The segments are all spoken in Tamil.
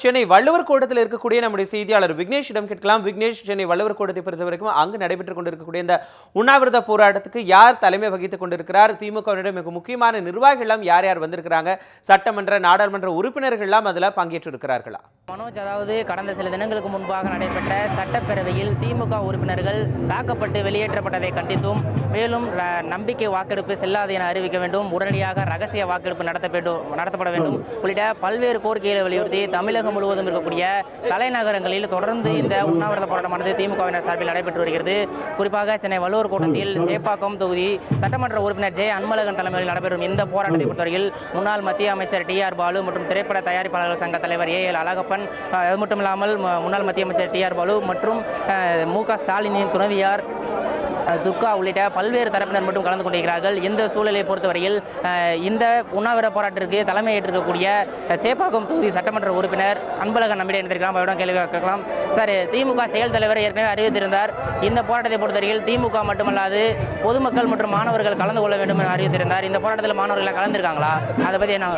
சென்னை வள்ளுவர் கோட்டத்தில் இருக்கக்கூடிய நம்முடைய செய்தியாளர் விக்னேஷிடம் கேட்கலாம். விக்னேஷ், சென்னை வள்ளுவர் கோட்டத்தை பொறுத்த வரைக்கும் அங்கு நடைபெற்றுக் கொண்டிருக்கக்கூடிய இந்த உண்ணாவிரத போராட்டத்துக்கு யார் தலைமை வகித்துக் கொண்டிருக்கிறார்? திமுகவினரிடம் மிக முக்கியமான நிர்வாகிகள் யார் யார் வந்திருக்கிறாங்க? சட்டமன்ற நாடாளுமன்ற உறுப்பினர்கள் எல்லாம் அதுல பங்கேற்று இருக்கிறார்களா? மனோஜ், அதாவது கடந்த சில தினங்களுக்கு முன்பாக நடைபெற்ற சட்டப்பேரவையில் திமுக உறுப்பினர்கள் தாக்கப்பட்டு வெளியேற்றப்பட்டதை கண்டித்தும், மேலும் நம்பிக்கை வாக்கெடுப்பு செல்லாது என அறிவிக்க வேண்டும், உடனடியாக ரகசிய வாக்கெடுப்பு நடத்தப்பட வேண்டும் உள்ளிட்ட பல்வேறு கோரிக்கைகளை வலியுறுத்தி தமிழகம் முழுவதும் இருக்கக்கூடிய தலைநகரங்களில் தொடர்ந்து இந்த உண்ணாவிரத போராட்டமானது திமுகவினர் சார்பில் நடைபெற்று வருகிறது. குறிப்பாக சென்னை வள்ளுவர் கோட்டத்தில் சேப்பாக்கம் தொகுதி சட்டமன்ற உறுப்பினர் ஜே அன்பழகன் தலைமையில் நடைபெறும் இந்த போராட்டத்தை பொறுத்தவரையில் முன்னாள் மத்திய அமைச்சர் டி.ஆர். பாலு மற்றும் திரைப்பட தயாரிப்பாளர்கள் சங்க தலைவர் ஏ.எல். அழகப்பன், அது மட்டும் இல்லாமல் முன்னாள் மத்திய அமைச்சர் டி.ஆர். பாலு மற்றும் மு.க. ஸ்டாலினின் துணைவியார் துர்கா உள்ளிட்ட பல்வேறு தரப்பினர் மட்டும் கலந்து கொண்டிருக்கிறார்கள். இந்த சூழலை பொறுத்தவரையில் இந்த உண்ணாவிரத போராட்டத்திற்கு தலைமையேற்றிருக்கக்கூடிய சேப்பாக்கம் தொகுதி சட்டமன்ற உறுப்பினர் அன்பழகன் நம்மிடம் இருந்திருக்கலாம். அவரிடம் கேள்வி கேட்கலாம். சார், திமுக செயல் தலைவர் ஏற்கனவே அறிவித்திருந்தார், இந்த போராட்டத்தை பொறுத்தவரையில் திமுக மட்டுமல்லாது பொதுமக்கள் மற்றும் மாணவர்கள் கலந்து கொள்ள வேண்டும் என அறிவித்திருந்தார். இந்த போராட்டத்தில் மாணவர்கள் கலந்துருக்காங்களா? அதை பற்றி என்ன?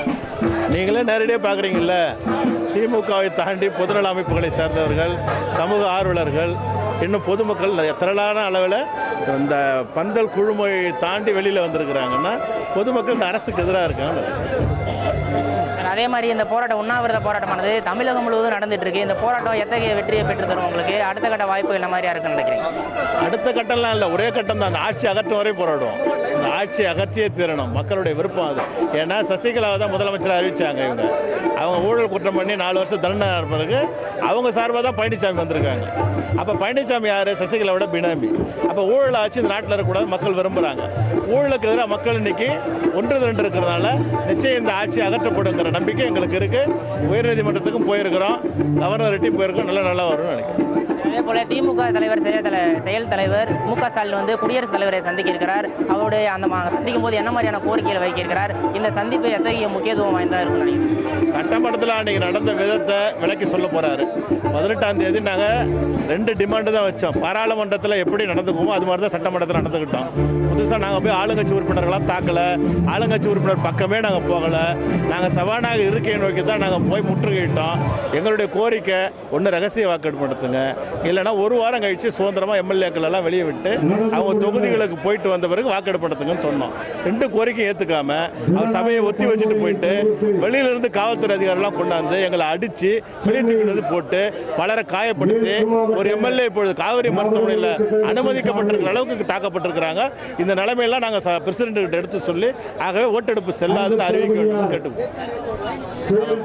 நீங்களே நேரடியாக பார்க்குறீங்கல்ல, திமுகவை தாண்டி பொதுநல அமைப்புகளை சேர்ந்தவர்கள், சமூக ஆர்வலர்கள், இன்னும் பொதுமக்கள் திரளான அளவில் இந்த பந்தல் குழுமொழி தாண்டி வெளியில் வந்திருக்கிறாங்கன்னா பொதுமக்கள் இந்த அரசுக்கு எதிராக இருக்காங்க. அதே மாதிரி இந்த போராட்டம் உண்ணாவிரத போராட்டமானது தமிழகம் முழுவதும் நடந்துட்டு இருக்கு. இந்த போராட்டம் எத்தகைய வெற்றியை பெற்று தரும் உங்களுக்கு? அடுத்த கட்ட வாய்ப்பு என்ன மாதிரியா இருக்குன்னு நினைக்கிறீங்க? அடுத்த கட்டம்லாம் இல்லை, ஒரே கட்டம் தான். அந்த ஆட்சி அகற்றும் வரை போராடுவோம். இந்த ஆட்சியை அகற்றியே தீரணும், மக்களுடைய விருப்பம் அது. ஏன்னா சசிகலாவை தான் முதலமைச்சராக அறிவிச்சாங்க. அவங்க ஊழல் குற்றம் பண்ணி 4 வருஷம் தண்டனை பிறகு அவங்க சார்பாக தான் பழனிசாமி வந்திருக்காங்க. அப்போ பழனிசாமி யார்? சசிகலாவோட பினாமி. அப்போ ஊழல் ஆட்சி இந்த நாட்டில் இருக்கக்கூடாது, மக்கள் விரும்புகிறாங்க. ஊழலுக்கு எதிராக மக்கள் இன்னைக்கு 1-2 இருக்கிறதுனால நிச்சயம் இந்த ஆட்சி அகற்றப்படுங்கிற நம்பிக்கை எங்களுக்கு இருக்கு. உயர்நீதிமன்றத்துக்கும் போயிருக்கிறோம், கவர்னர்கிட்டையும் போயிருக்கோம். நல்லா வரும்னு நினைக்கிறேன். அதே போல திமுக தலைவர் செயல் தலைவர் மு.க. ஸ்டாலின் வந்து குடியரசுத் தலைவரை சந்திக்க இருக்கிறார். அவருடைய அந்த சந்திக்கும் போது என்ன மாதிரியான கோரிக்கைகளை வைக்க இருக்கிறார்? இந்த சந்திப்பு எத்தகைய முக்கியத்துவம் வாய்ந்தா இருக்கும்? சட்டமன்றத்தில் அன்னைக்கு நடந்த விதத்தை விளக்கி சொல்ல போறாரு. 18ஆம் தேதி நாங்கள் 2 டிமாண்டு தான் வச்சோம். பாராளுமன்றத்தில் எப்படி நடந்துக்குமோ அது மாதிரி தான் சட்டமன்றத்தில் நடந்துக்கிட்டோம். புதுசாக நாங்கள் போய் ஆளுங்கட்சி உறுப்பினர்களாக தாக்கலை, ஆளுங்கட்சி உறுப்பினர் பக்கமே நாங்கள் போகலை. நாங்கள் சபாநாயகர் இருக்கையை நோக்கி தான் நாங்கள் போய் முற்றுகையிட்டோம். எங்களுடைய கோரிக்கை ஒன்று, ரகசிய வாக்கெடுப்பு நடத்துங்க, இல்லைன்னா 1 வாரம் கழிச்சு சுதந்திரமாக எம்எல்ஏக்கள் எல்லாம் வெளியே விட்டு அவங்க தொகுதிகளுக்கு போயிட்டு வந்த பிறகு வாக்கெடுப்பு நடத்துங்கன்னு சொன்னோம். 2 கோரிக்கையும் ஏற்றுக்காம அவர் சபையை ஒத்தி வச்சுட்டு போயிட்டு வெளியிலிருந்து காவல்துறை அதிகாரிலாம் கொண்டாந்து எங்களை அடித்து வெளியே போட்டு பலரை காயப்படுத்தி ஒரு எம்எல்ஏ இப்பொழுது காவிரி மருத்துவமனையில் அனுமதிக்கப்பட்டிருக்கிற அளவுக்கு தாக்கப்பட்டிருக்கிறாங்க. இந்த நிலைமையெல்லாம் நாங்கள் பிரசிடென்ட் கிட்ட எடுத்து சொல்லி ஆகவே ஓட்டெடுப்பு செல்லாதுன்னு அறிவிக்க வேண்டும் கேட்டுக்கோம்.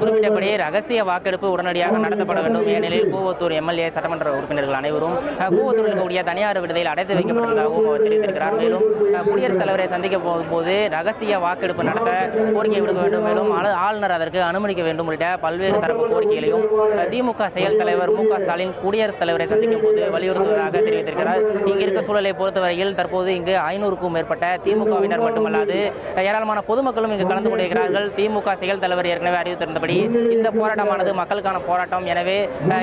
குறிப்பிட்டபடி ரகசிய வாக்கெடுப்பு உடனடியாக நடத்தப்பட வேண்டும். ஏனெனில் கூவத்தூர் எம்எல்ஏ சட்டமன்ற உறுப்பினர்கள் அனைவரும் கூவத்தூரில் இருக்கக்கூடிய தனியார் விடுதியில் அடைத்து வைக்கப்பட்டிருந்ததாகவும் அவர் தெரிவித்திருக்கிறார். மேலும் குடியரசுத் தலைவரை சந்திக்க போகும்போது ரகசிய வாக்கெடுப்பு நடத்த கோரிக்கை விடுக்க வேண்டும், மேலும் ஆளுநர் அதற்கு அனுமதிக்க வேண்டும் உள்ளிட்ட பல்வேறு தரப்பு கோரிக்கைகளையும் திமுக செயல் தலைவர் மு.க. ஸ்டாலின் குடியரசுத் தலைவரை சந்திக்கும் போது வலியுறுத்துவதாக தெரிவித்திருக்கிறார். இங்கு இருக்க சூழலை பொறுத்தவரையில் தற்போது இங்கு 500க்கும் மேற்பட்ட திமுகவினர் மட்டுமல்லாது ஏராளமான பொதுமக்களும் இங்கு கலந்து கொண்டிருக்கிறார்கள். திமுக செயல் தலைவர் ஏற்கனவே அறிவித்திருந்தபடி இந்த போராட்டமானது மக்களுக்கான போராட்டம். எனவே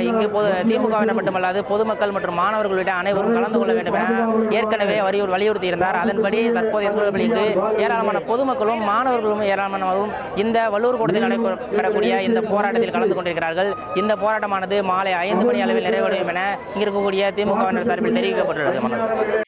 இங்கு திமுகவினர் மட்டுமல்லாது பொதுமக்கள் மற்றும் மாணவர்கள் உள்ளிட்ட அனைவரும் கலந்து கொள்ள வேண்டும் என ஏற்கனவே வலியுறுத்தி இருந்தார். அதன்படி தற்போதைய சூழலில் இங்கு ஏராளமான பொதுமக்களும் மாணவர்களும் ஏராளமானவரும் இந்த வள்ளுவர் கோட்டத்தில் நடைபெறக்கூடிய இந்த போராட்டத்தில் கலந்து கொண்டிருக்கிறார்கள். இந்த போராட்டமானது மாலை 5 மணி அளவில் நிறைவடையும் என இங்கு இருக்கக்கூடிய திமுகவினர் சார்பில் தெரிவிக்கப்பட்டுள்ளது.